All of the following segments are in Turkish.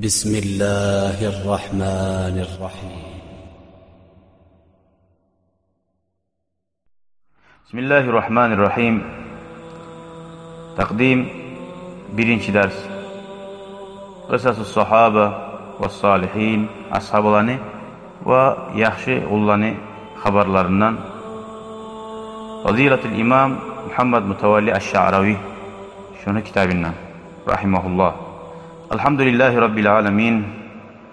بسم الله الرحمن الرحيم بسم الله الرحمن الرحيم. Takdim 1. ders. Qısasus sahaba ve salihin, ashabalarını ve yaxşı ullarını xabarlarından Fazilatul İmam Muhammed Mutavalli Eş-Şa'ravi şunu kitabından rahimahullah. Elhamdülillahi Rabbil alemin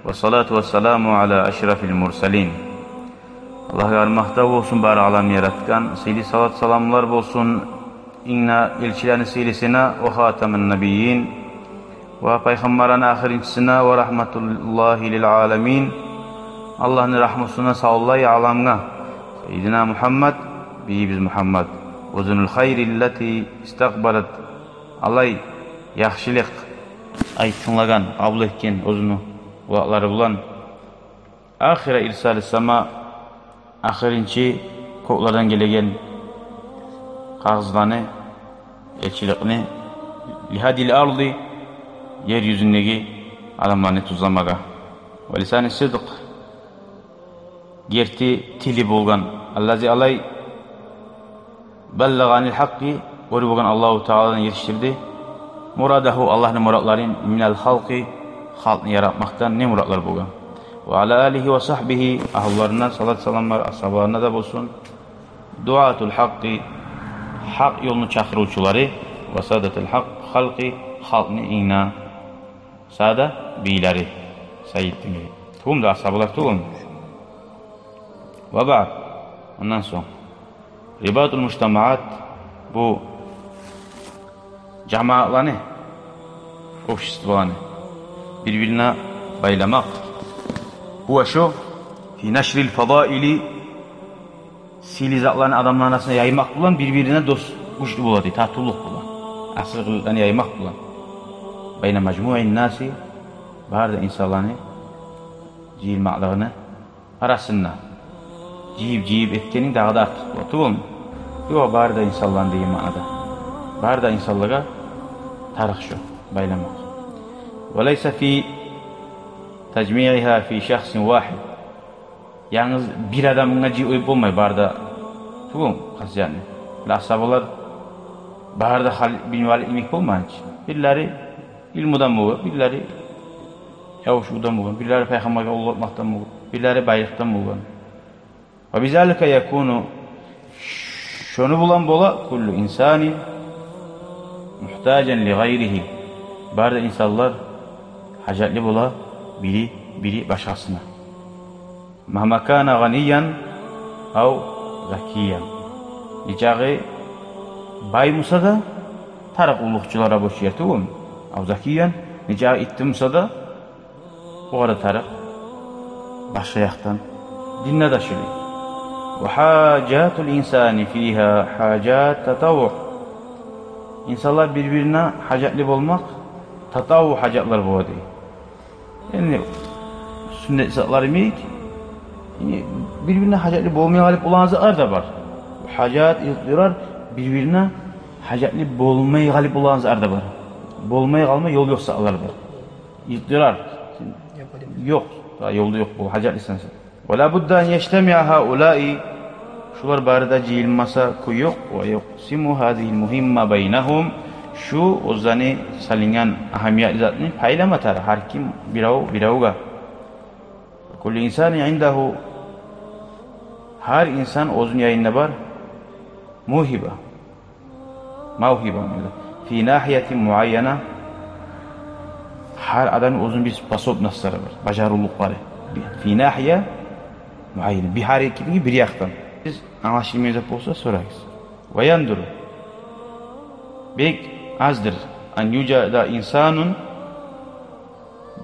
ve salatu ve selamu ala eşrafil mursalin. Allah yarmaqda olsun bari alam yaratgan, seyli salat salamlar olsun inna elçilerin seylisine ve hatamen nebiyyin ve peygamberin ahirincisine ve rahmetullahi lil alemin. Allah'ın rahmetine sağlayi alamına Seyyidina Muhammed biz Muhammed uzunul hayrillati istakbalat alay yaxşılık aytınlagan qabul etken özünü vaqtlары bulan ahire irsal sama ahirinci koklardan gelegen kağızlarını elçilikini lihadil ardı yeryüzündeki adamlarını tuzlamaga ve lisan-ı sıdq gerti tili bolgan allazi alay ballaganil haqqi oru bolgan Allahu Teala'nın yetiştirdi. Muradahu Allah'ın muratların minel halqi halkını yaratmaktan ne muratlar bolgan. Ve ala alihi ve sahbihi ahullarına salat salamlar ashablarına da bolsun. Duatul haqqi hak yolunu çakıruvçuları ve sadatul haq halqi halkını ina sada beyleri sayyidini. Tuğum da ashablar tuğum. Ve ba'd ondan sonra ribatul mujtamaat bu cemaatlarını обществоlarını birbirine baylamak. Bu şu fi neşril fadaili silizatlarını adamların arasında yaymak bulan birbirine dost güçlü buladı, tatulluq bulan. Asırlıqlarını yaymak bulan. Bayna mecmu'in nasi barda insanlarını ciyilmaqlarını arasında ciyib etkenin daha da artıq bulatı olmu. Yok barda insanlarını deyim manada. Barda insanlığa tarix şu baylamak. Ve leysa fi tecmi'iha fi şahsin vahid. Yalnız bir adamına ciyip olmay barda. Tuğum qasyanı. Ashabalar barda bin vali imek olmayınç. Birleri ilmudan bolgan, birleri yavuşudan bolgan, birleri peygamberge ulaşmaktan bolgan, birleri baylıktan bolgan. Ve bizalika yakunu şunu bulan bola kullu insani muhtacen li gayrihi. Barda insanlar hacatli bola biri başkasına. Mahma kana ganiyan av zakiyan. Nicağı bay musa da tarık uluqçulara boş yer tuğum. Av zakiyan nicağı itti musa da o arada tarık başka yaktan dinle daşırı. Ve hacatul insani fiha hacat tatavvuh. İnsanlar birbirine hacatli olmak tatavvuh hacatlar bu adı. Yani sünnet zatları meyik birbirine hacatli olmaya galip olan zatlar da var. Hacat izdirar birbirine hacatli olmaya galip olan zatlar da var. Bolmaya kalma yol yok zatlar var. İzdirar yok. Daha yolda yok bu hacatlisin sen. Ve la budda en yeştemi'a haulâi şular barada ciyilmasa ku yok ve yuqsimu hadihil muhimma beynahum şu ozani salingan ahamiyat zatını paylamatar her kim biravga. Kullu insani indahu her insan ozun yayında var mevhiba fi nahiyetin muayyana her adamın ozun bir sposobnasları var, bacarulukları fi nahiye muayyana bir hareketi bir yaktan. Biz anlaşılmayacak olsa sorarız. Ve yandur bek azdır an yucada insanun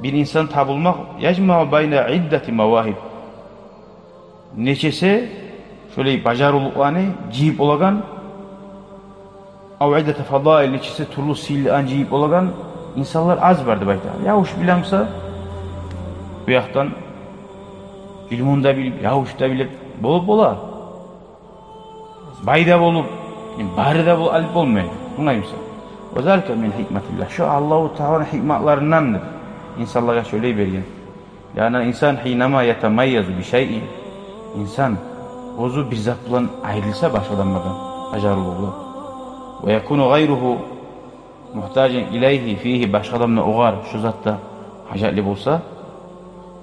bir insan tabulmak yecma bayna iddeti mevahib neçesi şöyle bacaruluklarını ciyip olagan av iddeti fadail neçesi turlu sil'an ciyip olagan insanlar az vardı bayta. Yavuş bilemse bu yaktan ilmunda bilip yavuşta bilip bolup bolar. Bayda bolup barda bol alip olmayın. Buna imsa. Ve zalika min hikmetillah. Şu Allahu Teala'nın hikmetlarındandır. insanlara şöyle bergen. Yani insan hinama yatamayyazu bir şeyin. İnsan ozu bir zat bilan ayrılsa başkadanmadan ajarlı olur. Ve yakunu gayruhu muhtacen ileyhi fihi başkadanla oğar şu zatta hacatli bolsa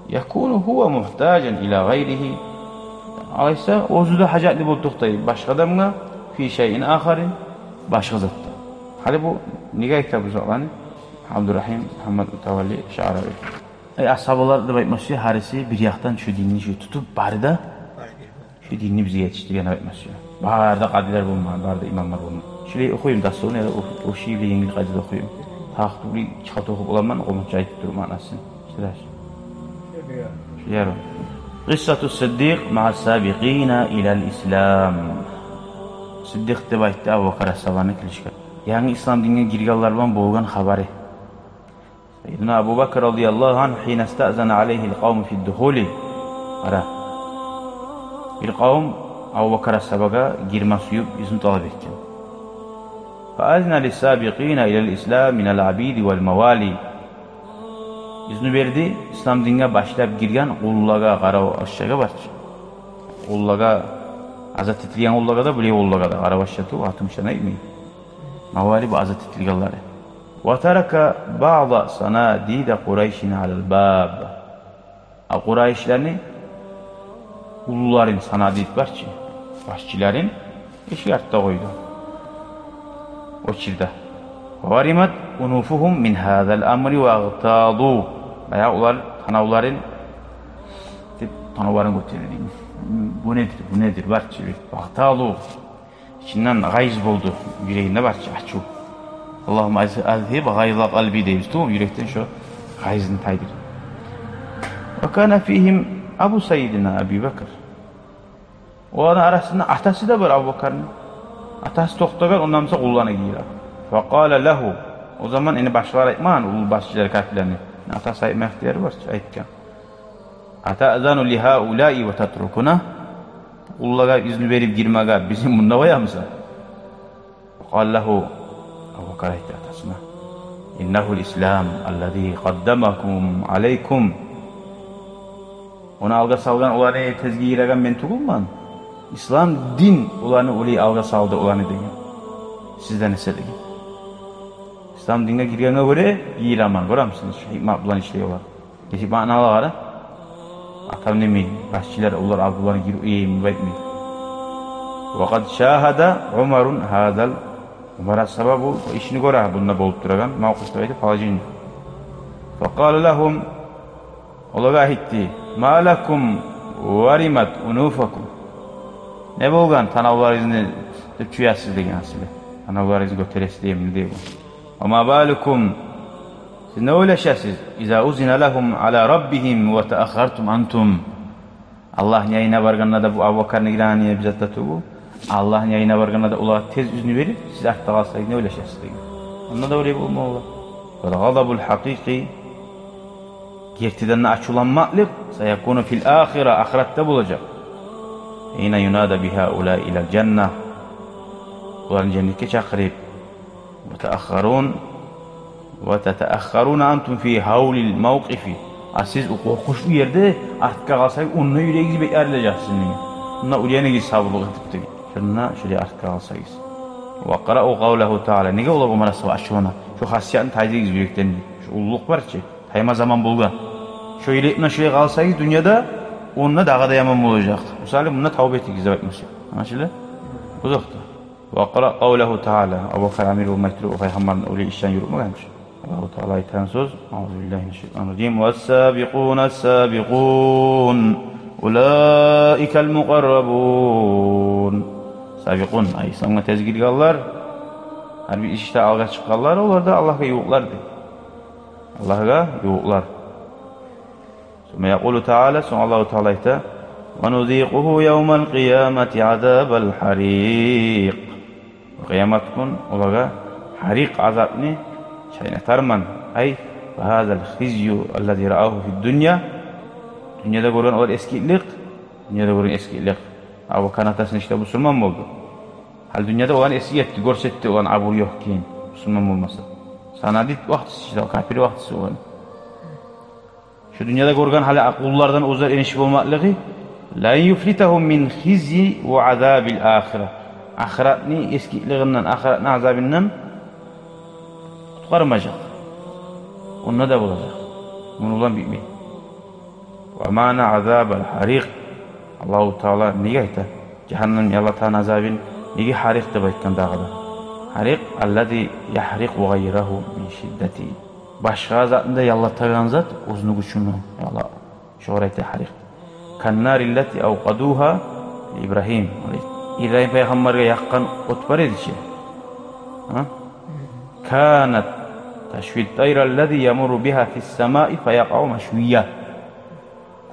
yakunu huve muhtacen ila gayrihi. Alaysa ozu da hacatli bolduqtay başkadanla fi şeyin aharin başka zatta. Hali bu nigah kitabı zalani Abdurrahim Muhammed Utavalli Şa'ravi. Ashabalar da baytması harisi bir yaktan şu dinini şu tutup barda şu dinini bize yetiştirgen baytması. Barda kadiler bulman, barda imamlar bulman. Şöyle okuyayım da sonra o şiirli yengil kadide okuyayım. Tahtı çıkart okup olanman olunca ayıp durma anasını. Şöyle. Şöyle. Qissatu Siddiq ma'a sabiqina ilal İslam. Siddiq de baytı Abu Bakar as-Sabani kilişka. Yani İslam dinine girganlardan boğulan habari. Seyyidina Abu Bakr radıyallahu anh hine istazana aleyhil kavmi fid duhuli. Ara. Bir kavm Abu Bakr as-Sabak'a girme suyup izin talep etken. Fa'azna lis-sabiqina ilal İslam minel abidi vel mevali. İzni verdi, İslam dinine başlayıp girgen kullaga, qara aşağı barçı. Kullaga, azat etilgen kullaga da bile kullaga da qara aşağı tu atmışana etmeyi. Mevali bu azat etilgenleri. وَتَرَكَ بَعْضَ صَنَادِيدَ قُرَيْشٍ عَلَى الْبَابِ. Qurayşlerini uluların sanadid var ki, başçilerin eşi artta koydu. O çirde. وَوَرِمَتْ اُنُوفُهُمْ مِنْ هَذَا الْأَمْرِ وَاغْتَاضُوا. Veya onlar tanavların götürülüyor. Bu nedir var ki? وَاغْتَاضُوا. İçinden gayz buldu. Yüreğinde var ki açu. Allahümme azhib gayza kalbi deyiz. Tamam yürekten şu gayzını taydir. Ve kana fihim Abu Sayyidina Abi Bakır. Onların arasında atası da var Abu Bakar'ın. Atası toktagar ondan sonra kulağına giyiyor. Ve kâle lehu. O zaman başlar etman ulu başçıları kalplerini. Atası ayetme ihtiyarı var. Ayetken. Ata'zanu li haulâi ve tatrukuna. Kulağına izni verip girmeye bizim bunda vayamıza. Ve kâle lehu. Abu Bakar ayeti atasına. İnnehul İslam allazî qaddamakum aleykum. Ona alga salgan olanı tezgihi ilagan men tugulman. İslam din olanı oli alga saldı olanı deyin. Sizden eserlegi. İslam dinine girgene göre yiyilaman. Görür musunuz? Şu hikmet bulan işleyiyorlar. Geçip manaları atam demeyin. Başçiler onlar algılarını girip mübetmeyin. Ve kad şahada Umarun hadal. Umar as-Sabah bu işini göre bununla bolup duragan. Mavkıfta ayeti falacın. Fekâle lehum. Olaga hitti. Ma lekum varimat unufakum. Ne bolgan tanavlarınızı tüyasız degen asile. Tanavlarınızı göteresi diyeyim diye bu. Ama balukum. Siz ne ulaşasız? İza uzina lehum ala rabbihim ve teakhartum antum. Allah'ın yayına varganına da bu Abu Bakar'ın ilaniye bizzat da bu. Allah'ın yayına varganına da ula tez izni verip siz artta kalsaydı ne ulaşasız degen. Onda da öyle bulma ola. Ve gazabul hakiki. Gertiden açılan ma'lib sayakunu fil ahire ahirette bulacak. Yine yunada biha ula ilal cennah. Ulan cennete çakırıp ve teteakharun antum fi havlil mevkifi. Siz o kokuşlu yerde artık kalsaydı onunla yüreğinizi bekleyeceksiniz. Onunla ulyana savruluk edip şununla şöyle artık kalsaydı. Ve qara'u qavlehu ta'ala. Nege ola bu manası aşığına? Şu hasiyatın taydiğiniz yüreklerini. Şu ulluluk var ki tayma zaman bulgan. Şöyle ipne şöyle kalsaydı dünyada onunla dağa dayaman olacaktı. Misali bununla tavbe ettik izah etmesi. Anlaşıldı? Uzakta. Ve qara qavlehu ta'ala. Abu Bakar amir olmaktır. O peygamberin öyle işten yürütme gelmiş. Allah-u Teala'yı ten söz. Euzubillahimineşşeytanirracim. Ve's-sâbiqûn-es-sâbiqûn. Ulâikel muqarrabûn. Sabiqûn. Ay İslam'a tezgirgallar. Her bir işte alga çıkanlar onlar da Allah'a yoğuklardı. Allah'a yoğuklar. Sonra yaqulu Teala sonra Allahu Teala ite ve nuziquhu yevmel kıyameti azabel harik. Kıyamet gün olaga harik azabını çaynatarman. Ay ve hazal khizyu allazi ra'ahu fid dunya. Dünyada gören o eskilik, dünyada gören eskilik. Abu kanatasın işte Müslüman mı oldu? Hal dünyada olan eskiyetti, görsetti olan abur yok ki Müslüman olmasa. Sanadit vakti işte o kafir vakti olan. Şu dünyada görgen hali kullardan uzar enişip olmaklığı la yuflitahum min hizyi ve azabil ahire. Ahiretni eskiliğinden, ahiretnin azabından kurtarmayacak. Onunla da bulacak. Bunu ulan bilmeyin. Ve mana azabel harik. Allahu Teala nege ayta? Cehennem yallatan azabin nege harik de bayttan dağıda. Harik allazi yahriq ve gayrahu min şiddeti. Başka zatında yallatagan zat uzunu güçünü. Yalla şöhreti harik. Kannar illati avqaduha İbrahim. İbrahim peygamberge yakkan ot var edici. Kanat teşvid tayra allazi yamuru biha fis semai feyaqa'u meşviyya.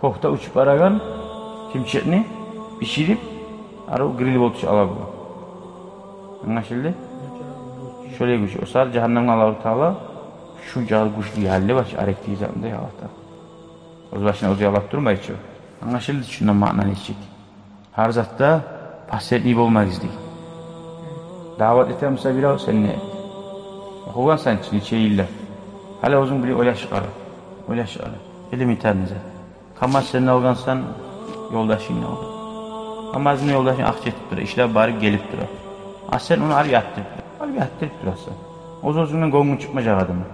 Kohta uçup aragan kimçekni pişirip arı grill boltuş alabilir. Anlaşıldı? Şöyle güç. O saat cehennemden Allah-u Teala şu cal güçlü halde baş arektiği zamanda ya Allah. O başına o Allah durmayı çok. Anlaşıldı şundan ma'nani içik. Her zatta pasiyetli olmayız değil. Davet etemse biraz sen ne? Okugan sen için içeyiyle. Hala uzun biri öyle çıkarır. Öyle çıkarır. Elim iterinize. Kamaz senin algansan yoldaşın ne olur? Kamazın yoldaşın akçetip durur. İşler bari gelip durur. Sen onu al yattırıp durur. Al yattırıp durursa. O zozundan gongun çıkmayacak adamı.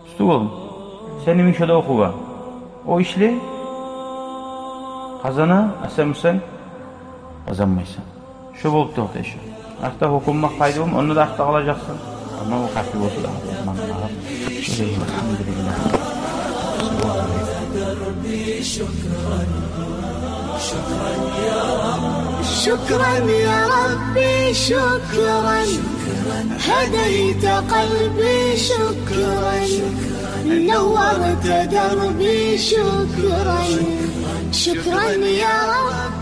Üstü oğlum. Senin müşahede okugan. O işli kazana sen kazanmaysan. Şu bolup da ortaya şu. Akta hukummak fayda olma, onu da akta alacaksın. Ama o kalbi olsun da. Şöyle elhamdülillah. شكرا يا ربي شكرا هديت قلبي شكرا نورت دربي شكرا شكرا يا رب